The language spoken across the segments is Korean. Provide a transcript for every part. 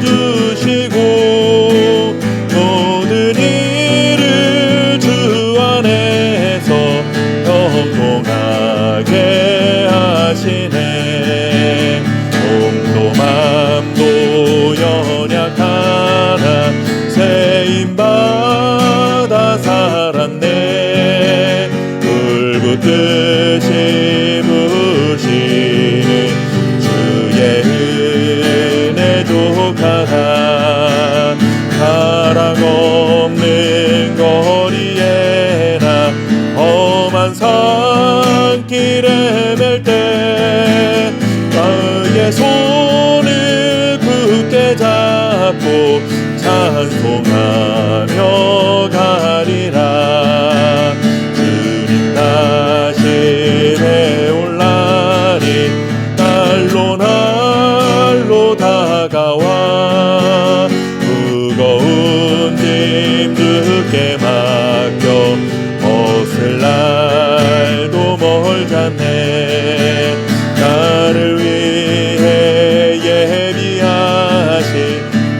주시고 모든 일을 주 안에서 형통하게 하시네. 몸도 맘도 연약하나 세임받아 살았네. 불붙듯이 부으시는 주의 은혜 족하다. 사랑 없는 거리에나 험한 산길에 맬 때 나의 손을 굳게 잡고 찬송하며 가리라. 주님 다시 배울 날이 날로 날로 다가와 무거운 짐 주께 맡겨 벗을 날도 멀잖네. 나를 위해 예비하신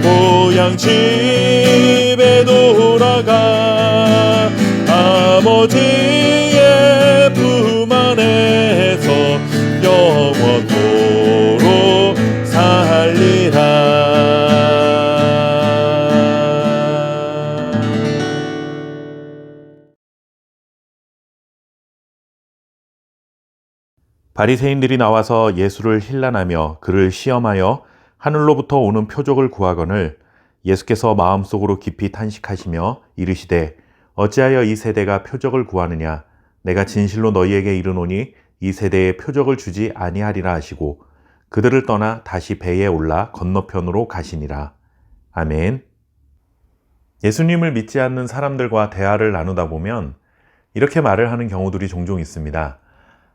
고향 집에 돌아가 아버지의 품 안에서 영원토록 살리라. 바리새인들이 나와서 예수를 힐난하며 그를 시험하여 하늘로부터 오는 표적을 구하거늘 예수께서 마음속으로 깊이 탄식하시며 이르시되 어찌하여 이 세대가 표적을 구하느냐. 내가 진실로 너희에게 이르노니 이 세대에 표적을 주지 아니하리라 하시고 그들을 떠나 다시 배에 올라 건너편으로 가시니라. 아멘. 예수님을 믿지 않는 사람들과 대화를 나누다 보면 이렇게 말을 하는 경우들이 종종 있습니다.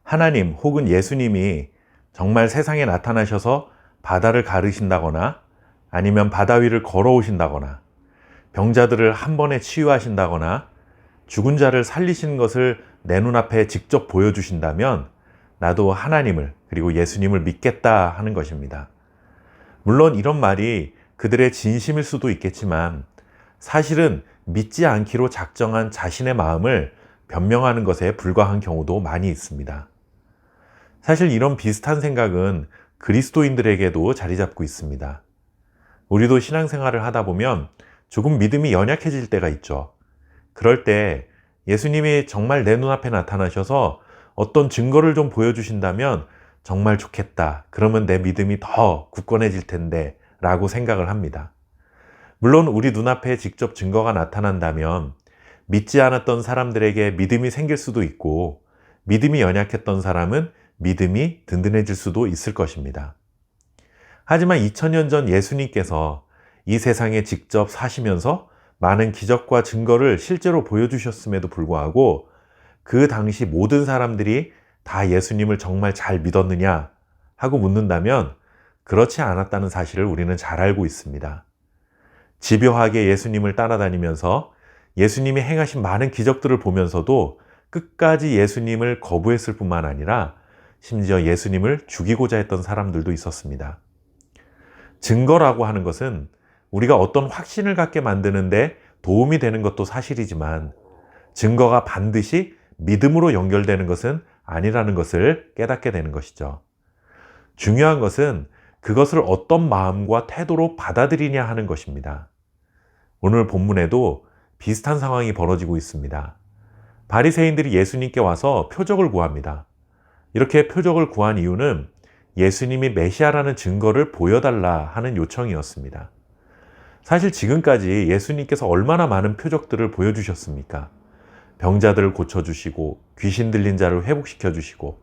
하나님 혹은 예수님이 정말 세상에 나타나셔서 바다를 가르신다거나 아니면 바다 위를 걸어오신다거나 병자들을 한 번에 치유하신다거나 죽은 자를 살리시는 것을 내 눈앞에 직접 보여주신다면 나도 하나님을 그리고 예수님을 믿겠다 하는 것입니다. 물론 이런 말이 그들의 진심일 수도 있겠지만 사실은 믿지 않기로 작정한 자신의 마음을 변명하는 것에 불과한 경우도 많이 있습니다. 사실 이런 비슷한 생각은 그리스도인들에게도 자리 잡고 있습니다. 우리도 신앙생활을 하다 보면 조금 믿음이 연약해질 때가 있죠. 그럴 때 예수님이 정말 내 눈앞에 나타나셔서 어떤 증거를 좀 보여주신다면 정말 좋겠다. 그러면 내 믿음이 더 굳건해질 텐데 라고 생각을 합니다. 물론 우리 눈앞에 직접 증거가 나타난다면 믿지 않았던 사람들에게 믿음이 생길 수도 있고 믿음이 연약했던 사람은 믿음이 든든해질 수도 있을 것입니다. 하지만 2000년 전 예수님께서 이 세상에 직접 사시면서 많은 기적과 증거를 실제로 보여주셨음에도 불구하고 그 당시 모든 사람들이 다 예수님을 정말 잘 믿었느냐 하고 묻는다면 그렇지 않았다는 사실을 우리는 잘 알고 있습니다. 집요하게 예수님을 따라다니면서 예수님이 행하신 많은 기적들을 보면서도 끝까지 예수님을 거부했을 뿐만 아니라 심지어 예수님을 죽이고자 했던 사람들도 있었습니다. 증거라고 하는 것은 우리가 어떤 확신을 갖게 만드는데 도움이 되는 것도 사실이지만 증거가 반드시 믿음으로 연결되는 것은 아니라는 것을 깨닫게 되는 것이죠. 중요한 것은 그것을 어떤 마음과 태도로 받아들이냐 하는 것입니다. 오늘 본문에도 비슷한 상황이 벌어지고 있습니다. 바리새인들이 예수님께 와서 표적을 구합니다. 이렇게 표적을 구한 이유는 예수님이 메시아라는 증거를 보여달라 하는 요청이었습니다. 사실 지금까지 예수님께서 얼마나 많은 표적들을 보여주셨습니까? 병자들을 고쳐주시고 귀신 들린 자를 회복시켜주시고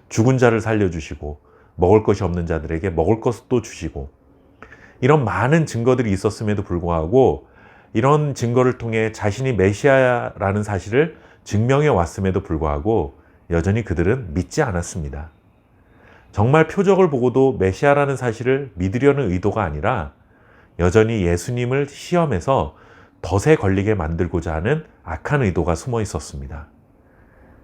죽은 자를 살려주시고 먹을 것이 없는 자들에게 먹을 것도 주시고 이런 많은 증거들이 있었음에도 불구하고 이런 증거를 통해 자신이 메시아라는 사실을 증명해 왔음에도 불구하고 여전히 그들은 믿지 않았습니다. 정말 표적을 보고도 메시아라는 사실을 믿으려는 의도가 아니라 여전히 예수님을 시험해서 덫에 걸리게 만들고자 하는 악한 의도가 숨어 있었습니다.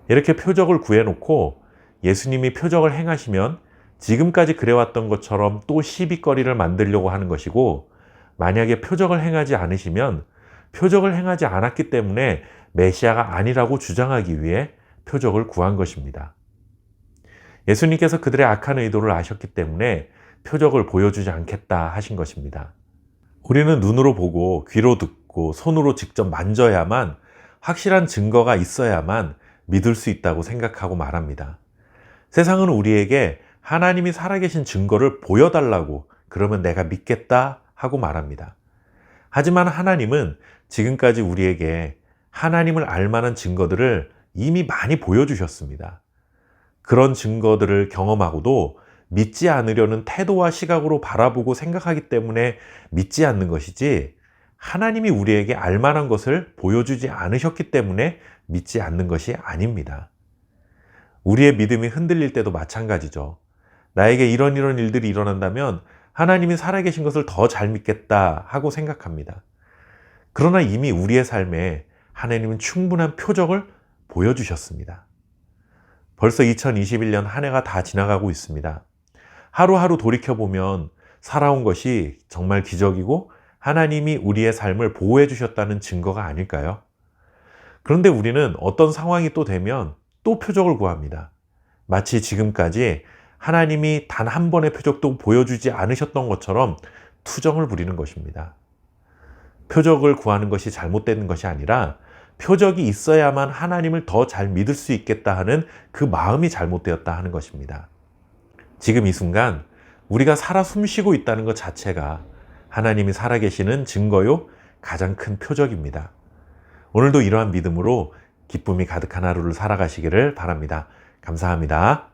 이렇게 표적을 구해놓고 예수님이 표적을 행하시면 지금까지 그래왔던 것처럼 또 시비거리를 만들려고 하는 것이고 만약에 표적을 행하지 않으시면 표적을 행하지 않았기 때문에 메시아가 아니라고 주장하기 위해 표적을 구한 것입니다. 예수님께서 그들의 악한 의도를 아셨기 때문에 표적을 보여주지 않겠다 하신 것입니다. 우리는 눈으로 보고 귀로 듣고 손으로 직접 만져야만 확실한 증거가 있어야만 믿을 수 있다고 생각하고 말합니다. 세상은 우리에게 하나님이 살아계신 증거를 보여달라고 그러면 내가 믿겠다 하고 말합니다. 하지만 하나님은 지금까지 우리에게 하나님을 알만한 증거들을 이미 많이 보여주셨습니다. 그런 증거들을 경험하고도 믿지 않으려는 태도와 시각으로 바라보고 생각하기 때문에 믿지 않는 것이지, 하나님이 우리에게 알만한 것을 보여주지 않으셨기 때문에 믿지 않는 것이 아닙니다. 우리의 믿음이 흔들릴 때도 마찬가지죠. 나에게 이런 일들이 일어난다면 하나님이 살아계신 것을 더 잘 믿겠다 하고 생각합니다. 그러나 이미 우리의 삶에 하나님은 충분한 표적을 보여주셨습니다. 벌써 2021년 한 해가 다 지나가고 있습니다. 하루하루 돌이켜보면 살아온 것이 정말 기적이고 하나님이 우리의 삶을 보호해 주셨다는 증거가 아닐까요? 그런데 우리는 어떤 상황이 또 되면 또 표적을 구합니다. 마치 지금까지 하나님이 단 한 번의 표적도 보여주지 않으셨던 것처럼 투정을 부리는 것입니다. 표적을 구하는 것이 잘못된 것이 아니라 표적이 있어야만 하나님을 더 잘 믿을 수 있겠다 하는 그 마음이 잘못되었다 하는 것입니다. 지금 이 순간 우리가 살아 숨쉬고 있다는 것 자체가 하나님이 살아계시는 증거요 가장 큰 표적입니다. 오늘도 이러한 믿음으로 기쁨이 가득한 하루를 살아가시기를 바랍니다. 감사합니다.